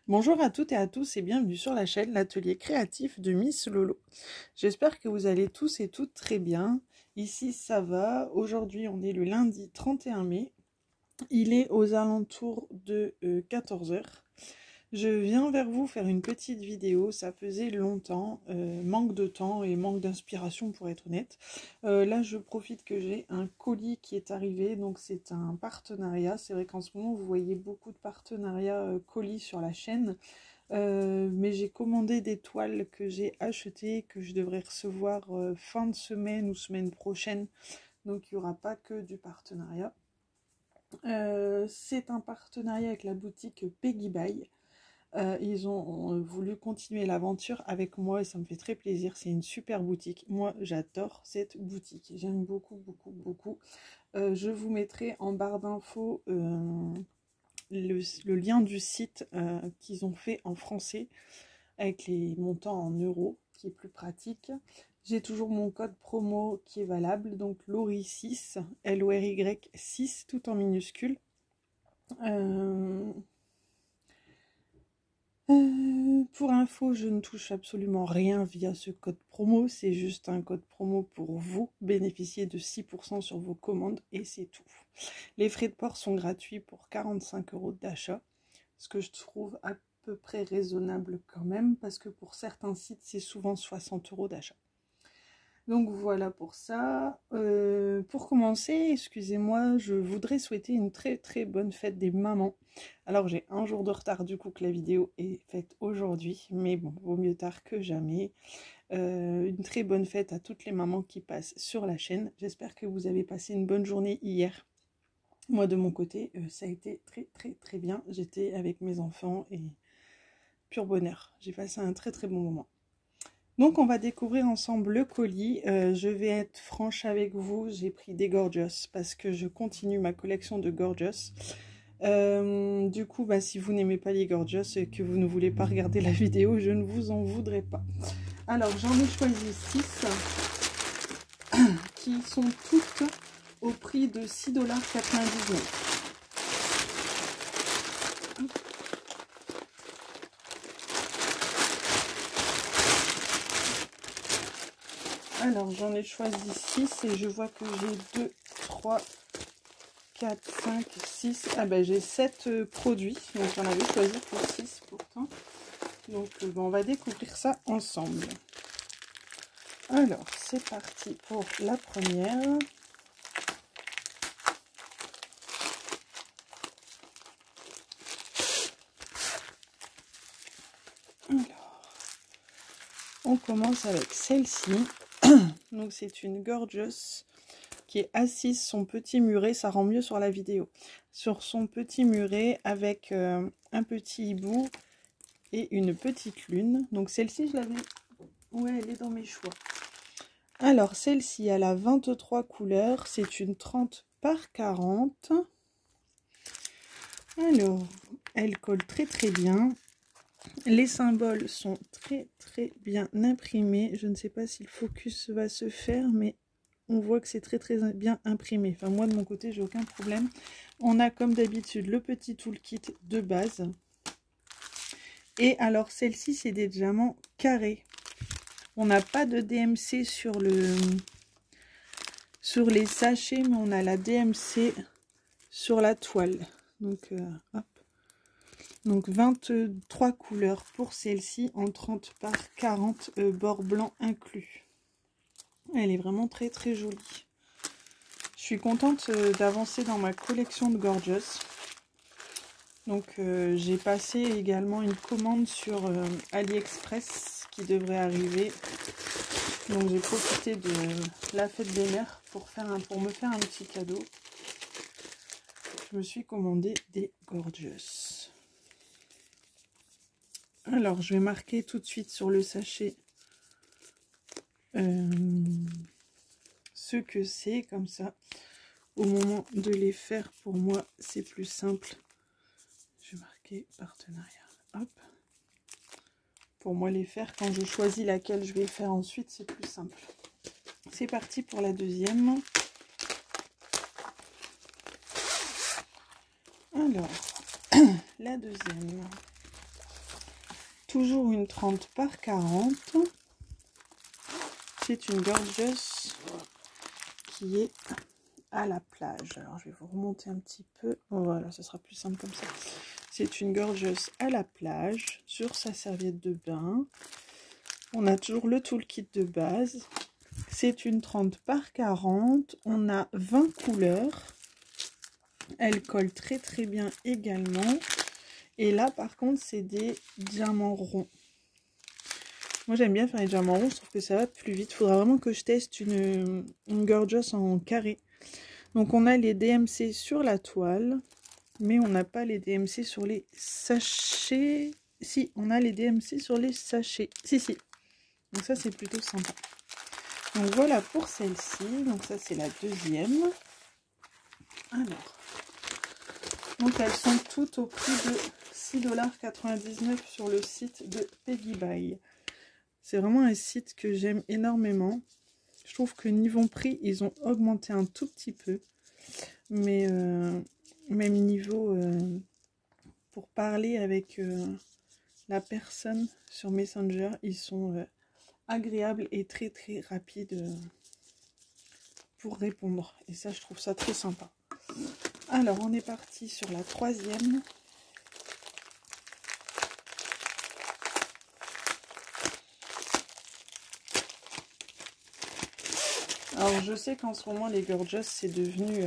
Bonjour à toutes et à tous et bienvenue sur la chaîne L'Atelier Créatif de Miss Lolo. J'espère que vous allez tous et toutes très bien. Ici ça va. Aujourd'hui on est le lundi 31 mai. Il est aux alentours de 14 h. Je viens vers vous faire une petite vidéo, ça faisait longtemps, manque de temps et manque d'inspiration pour être honnête. Là je profite que j'ai un colis qui est arrivé, donc c'est un partenariat. C'est vrai qu'en ce moment vous voyez beaucoup de partenariats colis sur la chaîne, mais j'ai commandé des toiles que j'ai achetées, que je devrais recevoir fin de semaine ou semaine prochaine, donc il n'y aura pas que du partenariat. C'est un partenariat avec la boutique Peggy Buy. Ils ont voulu continuer l'aventure avec moi et ça me fait très plaisir. C'est une super boutique. Moi, j'adore cette boutique. J'aime beaucoup. Je vous mettrai en barre d'infos le lien du site qu'ils ont fait en français avec les montants en euros, qui est plus pratique. J'ai toujours mon code promo qui est valable, donc LORY6, LORY 6, tout en minuscule. Pour info, je ne touche absolument rien via ce code promo, c'est juste un code promo pour vous bénéficier de 6% sur vos commandes et c'est tout. Les frais de port sont gratuits pour 45 € d'achat, ce que je trouve à peu près raisonnable quand même, parce que pour certains sites, c'est souvent 60 € d'achat. Donc voilà pour ça. Pour commencer, excusez-moi, je voudrais souhaiter une très bonne fête des mamans. Alors j'ai un jour de retard du coup que la vidéo est faite aujourd'hui, mais bon, vaut mieux tard que jamais. Une très bonne fête à toutes les mamans qui passent sur la chaîne. J'espère que vous avez passé une bonne journée hier. Moi de mon côté, ça a été très bien. J'étais avec mes enfants et pur bonheur. J'ai passé un très bon moment. Donc on va découvrir ensemble le colis. Je vais être franche avec vous, j'ai pris des Gorgeous parce que je continue ma collection de Gorgeous. Du coup, si vous n'aimez pas les Gorgeous et que vous ne voulez pas regarder la vidéo, je ne vous en voudrais pas. Alors j'en ai choisi 6 qui sont toutes au prix de 6,99 $. Alors j'en ai choisi 6 et je vois que j'ai 2, 3, 4, 5, 6. Ah ben j'ai 7 produits. Donc j'en avais choisi pour 6 pourtant. Donc on va découvrir ça ensemble. Alors c'est parti pour la première. Alors, on commence avec celle-ci. Donc c'est une Gorgeous qui est assise son petit muret, ça rend mieux sur la vidéo, sur son petit muret avec un petit hibou et une petite lune. Donc celle-ci je l'avais, ouais, elle est dans mes choix. Alors celle-ci elle a 23 couleurs, c'est une 30 par 40. Alors elle colle très bien. Les symboles sont très bien imprimés. Je ne sais pas si le focus va se faire, mais on voit que c'est très bien imprimé. Enfin, moi de mon côté, j'ai aucun problème. On a comme d'habitude le petit toolkit de base. Et alors, celle-ci, c'est des diamants carrés. On n'a pas de DMC sur les sachets, mais on a la DMC sur la toile. Donc, hop. Donc 23 couleurs pour celle-ci en 30 par 40, bord blanc inclus. Elle est vraiment très jolie. Je suis contente d'avancer dans ma collection de Gorgeous. Donc j'ai passé également une commande sur AliExpress qui devrait arriver. Donc j'ai profité de la fête des mères pour me faire un petit cadeau. Je me suis commandé des Gorgeous. Alors, je vais marquer tout de suite sur le sachet ce que c'est, comme ça. Au moment de les faire, pour moi, c'est plus simple. Je vais marquer partenariat. Hop. Pour moi, les faire, quand je choisis laquelle je vais faire ensuite, c'est plus simple. C'est parti pour la deuxième. Alors, la deuxième. Toujours une 30 par 40. C'est une gorgeous qui est à la plage. Alors, je vais vous remonter un petit peu. Voilà, ça sera plus simple comme ça. C'est une gorgeous à la plage sur sa serviette de bain. On a toujours le toolkit de base. C'est une 30 par 40. On a 20 couleurs. Elle colle très très bien également. Et là, par contre, c'est des diamants ronds. Moi, j'aime bien faire les diamants ronds. Je trouve que ça va plus vite. Il faudra vraiment que je teste une gorgeous en carré. Donc, on a les DMC sur la toile. Mais on n'a pas les DMC sur les sachets. Si, on a les DMC sur les sachets. Si, si. Donc, ça, c'est plutôt sympa. Donc, voilà pour celle-ci. Donc, ça, c'est la deuxième. Alors. Donc, elles sont toutes au prix de 6,99 $ sur le site de Peggy Buy. C'est vraiment un site que j'aime énormément. Je trouve que niveau prix, ils ont augmenté un tout petit peu. Mais même niveau pour parler avec la personne sur Messenger, ils sont agréables et très très rapides pour répondre. Et ça, je trouve ça très sympa. Alors, on est parti sur la troisième. Alors, je sais qu'en ce moment, les gorgeous, c'est devenu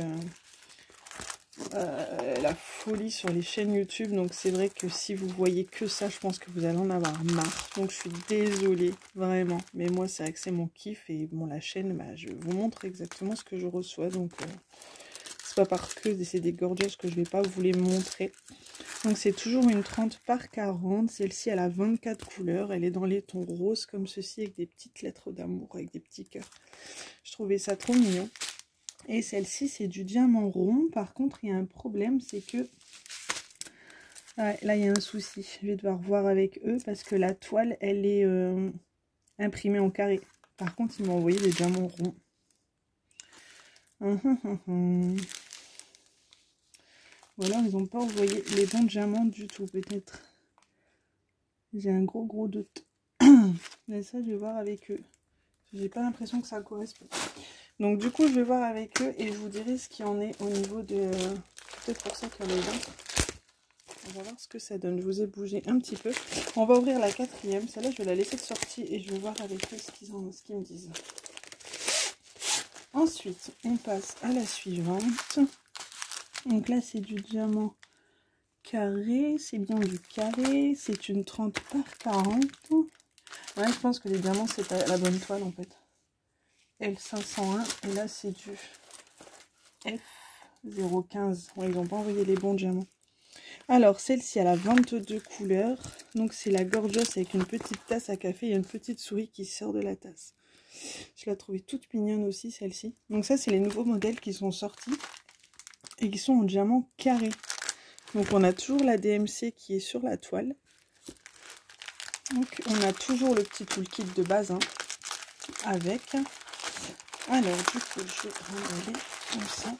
la folie sur les chaînes YouTube. Donc, c'est vrai que si vous voyez que ça, je pense que vous allez en avoir marre. Donc, je suis désolée, vraiment. Mais moi, c'est vrai que c'est mon kiff. Et bon, la chaîne, bah, je vous montre exactement ce que je reçois. Donc, c'est pas parce que c'est des gorgeous que je vais pas vous les montrer. Donc, c'est toujours une 30 par 40. Celle-ci, elle a 24 couleurs. Elle est dans les tons roses comme ceci, avec des petites lettres d'amour, avec des petits cœurs. Je trouvais ça trop mignon. Et celle-ci, c'est du diamant rond. Par contre, il y a un problème, c'est que... Ouais, là, il y a un souci. Je vais devoir voir avec eux parce que la toile, elle est imprimée en carré. Par contre, ils m'ont envoyé des diamants ronds. Ou alors, ils n'ont pas envoyé les bons diamants du tout, peut-être. J'ai un gros doute. Mais ça, je vais voir avec eux. J'ai pas l'impression que ça correspond. Donc du coup, je vais voir avec eux et je vous dirai ce qu'il y en est au niveau de... Peut-être pour ça qu'il y en a d'autres. On va voir ce que ça donne. Je vous ai bougé un petit peu. On va ouvrir la quatrième. Celle-là, je vais la laisser de sortie et je vais voir avec eux ce qu'ils me disent. Ensuite, on passe à la suivante. Donc là, c'est du diamant carré. C'est bien du carré. C'est une 30 par 40. Ouais, je pense que les diamants, c'est la bonne toile en fait. L501 et là c'est du F015. Ouais, ils n'ont pas envoyé les bons diamants. Alors celle-ci elle a 22 couleurs. Donc c'est la gorgeous avec une petite tasse à café. Il y a une petite souris qui sort de la tasse. Je la trouvais toute mignonne aussi celle-ci. Donc ça c'est les nouveaux modèles qui sont sortis et qui sont en diamant carré. Donc on a toujours la DMC qui est sur la toile. Donc on a toujours le petit toolkit de base hein, avec... Alors, du coup, je vais remballer comme ça.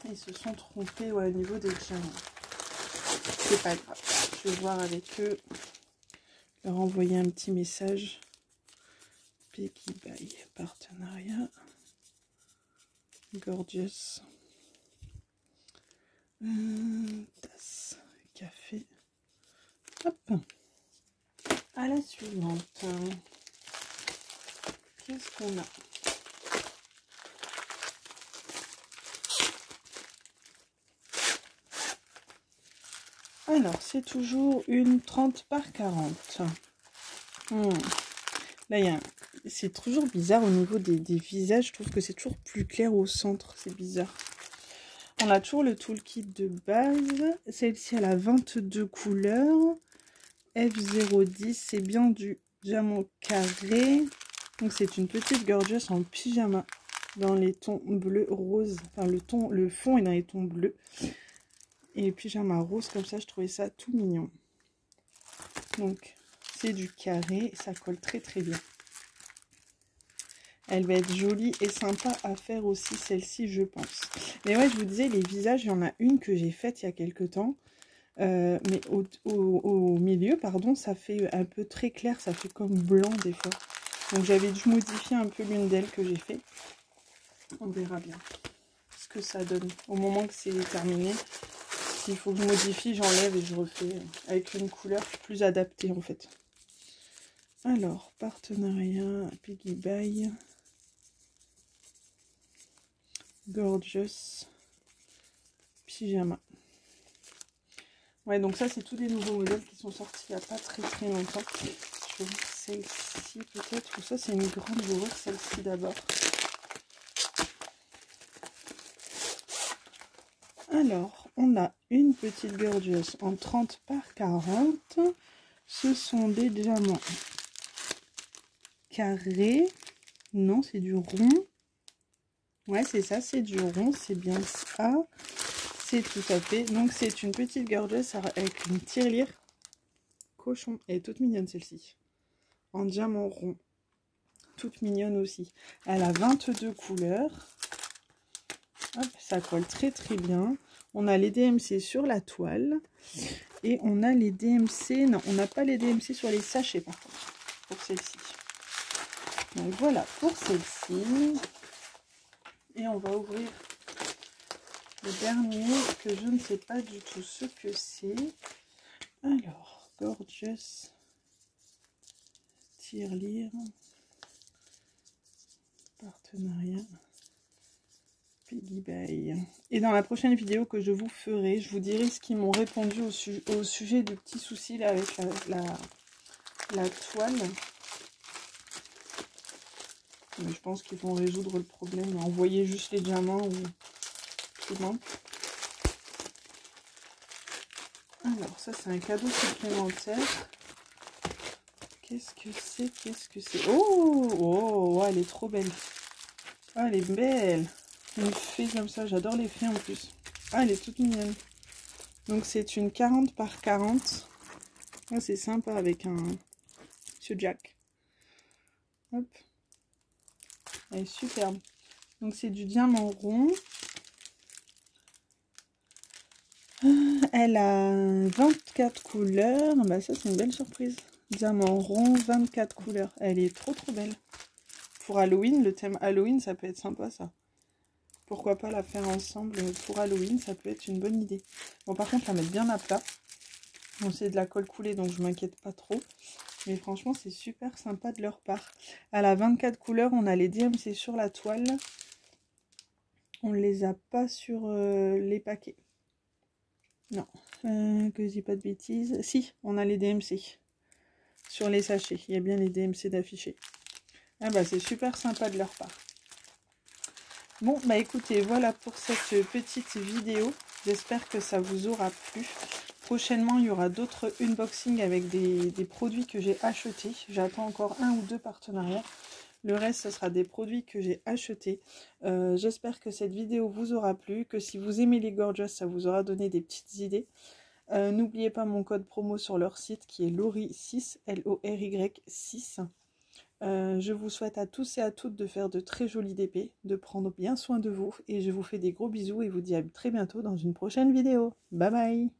Ils se sont trompés ouais, au niveau des diamants. C'est pas grave. Je vais voir avec eux. Leur envoyer un petit message. Peggy Buy, partenariat. Gorgeous. Tasse, café. Hop. À la suivante. Qu'est-ce qu'on a? Alors, c'est toujours une 30 par 40. Là, c'est toujours bizarre au niveau des visages. Je trouve que c'est toujours plus clair au centre. C'est bizarre. On a toujours le toolkit de base. Celle-ci, elle a 22 couleurs. F010, c'est bien du diamant carré. Donc, c'est une petite gorgeous en pyjama. Dans les tons bleu, rose. Enfin, le fond est dans les tons bleus. Et pyjama rose, comme ça, je trouvais ça tout mignon. Donc, c'est du carré. Ça colle très, très bien. Elle va être jolie et sympa à faire aussi, celle-ci, je pense. Mais ouais, je vous disais, les visages, il y en a une que j'ai faite il y a quelques temps. Mais au milieu, pardon, ça fait un peu très clair, ça fait comme blanc des fois. Donc j'avais dû modifier un peu l'une d'elles que j'ai fait. On verra bien ce que ça donne. Au moment que c'est terminé, s'il faut que je modifie, j'enlève et je refais avec une couleur plus adaptée en fait. Alors, partenariat, Piggy Buy, Gorgeous, Pyjama. Ouais, donc ça, c'est tous des nouveaux modèles qui sont sortis il n'y a pas très longtemps. Je vais voir celle-ci peut-être, ou ça, c'est une grande. Je vais voir celle-ci d'abord. Alors, on a une petite Gorgeous en 30 par 40. Ce sont des diamants carrés. Non, c'est du rond. Ouais, c'est ça, c'est du rond, c'est bien ça. C'est tout à fait. Donc, c'est une petite Gorgeous avec une tirelire cochon. Elle est toute mignonne, celle-ci. En diamant rond. Toute mignonne aussi. Elle a 22 couleurs. Hop, ça colle très bien. On a les DMC sur la toile. Et on a les DMC... Non, on n'a pas les DMC sur les sachets, par contre. Pour celle-ci. Donc, voilà pour celle-ci. Et on va ouvrir le dernier que je ne sais pas du tout ce que c'est. Alors, Gorgeous tirelire, partenariat, Piggy Buy. Et dans la prochaine vidéo que je vous ferai, je vous dirai ce qu'ils m'ont répondu au sujet du petit souci là avec la toile. Mais je pense qu'ils vont résoudre le problème, envoyer juste les diamants ou tout manque. Alors ça c'est un cadeau supplémentaire. Qu'est-ce que c'est? Qu'est-ce que c'est? Oh, elle est trop belle. Ah, elle est belle. Une fée comme ça, j'adore les fées en plus. Ah, elle est toute mignonne. Donc c'est une 40 par 40. Ah, c'est sympa avec un Monsieur Jack. Hop. Elle est superbe. Donc c'est du diamant rond. Elle a 24 couleurs. Bah ça c'est une belle surprise. Diamant rond, 24 couleurs. Elle est trop belle. Pour Halloween, le thème Halloween, ça peut être sympa ça. Pourquoi pas la faire ensemble pour Halloween, ça peut être une bonne idée. Bon par contre la mettre bien à plat. Bon c'est de la colle coulée donc je m'inquiète pas trop. Mais franchement c'est super sympa de leur part. Elle a 24 couleurs, on a les DMC sur la toile. On les a pas sur les paquets. Non, que je dis pas de bêtises. Si, on a les DMC. Sur les sachets, il y a bien les DMC d'affichés. Ah bah c'est super sympa de leur part. Bon bah écoutez, voilà pour cette petite vidéo. J'espère que ça vous aura plu. Prochainement il y aura d'autres unboxings avec des produits que j'ai achetés. J'attends encore 1 ou 2 partenariats. Le reste ce sera des produits que j'ai achetés. J'espère que cette vidéo vous aura plu. Que si vous aimez les Gorgeous, ça vous aura donné des petites idées. N'oubliez pas mon code promo sur leur site qui est Lory6, Lory 6. Je vous souhaite à tous et à toutes de faire de très jolies DP, de prendre bien soin de vous et je vous fais des gros bisous et vous dis à très bientôt dans une prochaine vidéo. Bye bye!